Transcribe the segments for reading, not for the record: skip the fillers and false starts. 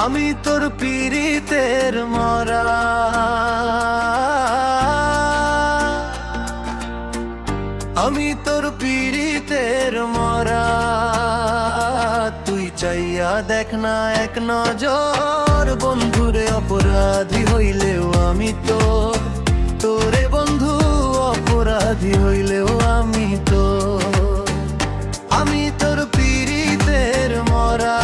আমি তোর পীড়িতের মরা, আমি তোর পীড়িতের মরা। তুই চাইয়া দেখ না এক নজর, বন্ধুরে অপরাধী হইলেও আমি তোরে বন্ধু, অপরাধী হইলেও আমি আমি তোর পীড়িতের মরা,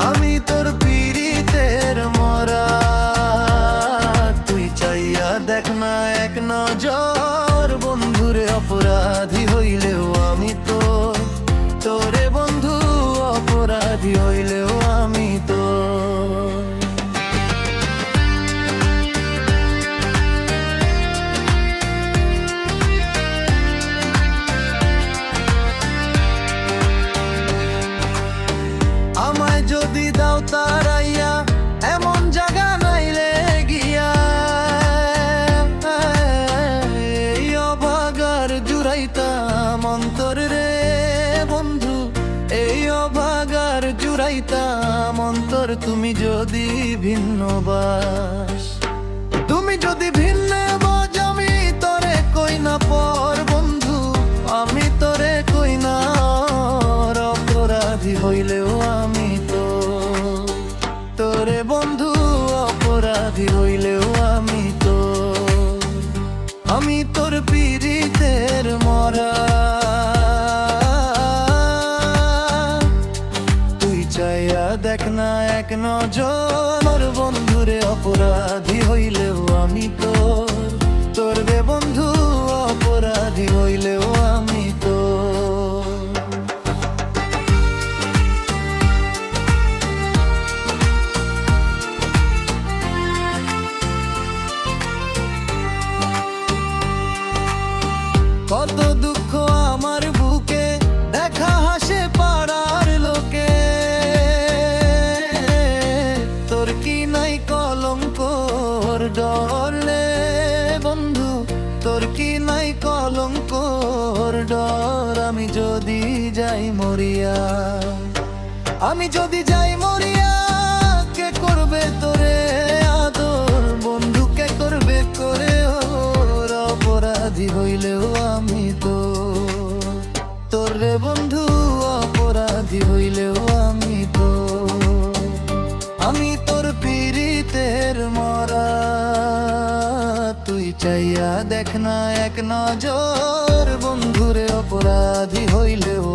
আমি তোর পীড়িতের মরা। তুই চাইয়া দেখ না এক নজর, বন্ধুরে অপরাধী হইলেও আমি তোরে বন্ধু, অপরাধী হইলেও আমি আমায় যদি দাও তারাইয়া এমন জায়গা নাইলে গিয়া, এই অভাগার জুড়াইতাম অন্তর রে বন্ধু, এই অভাগার জুড়াইতাম অন্তর। তুমি যদি ভিন্ন বাস, তুমি যদি ভিন্ন বাস, আমি তোরে কই না পর বন্ধু, আমি তোরে কই না। অপরাধী হইলেও আমি তোরে বন্ধু, অপরাধী হইলেও আমি আমি তোর পীড়িতের মরা। তুই চাইয়া দেখ না এক নজর, বন্ধুরে অপরাধী হইলেও আমি তোর বে বন্ধু, অপরাধী হইলেও আমি কত দুঃখ আমার বুকে, দেখা হাসে পাড়ার লোকে। তোর কি নাই কলঙ্কর ডরে বন্ধু, তোর কি নাই কলঙ্কর ডর। আমি যদি যাই মরিয়া, আমি যদি যাই মরিয়া, কে করবে তোরে আদর বন্ধু, কে করবে করে ওর। অপরাধী হইলেও আমি তোরে বন্ধু, অপরাধী হইলেও আমি আমি তোর পীড়িতের মরা। তুই চাইয়া দেখ না এক নজর, বন্ধুরে অপরাধী হইলেও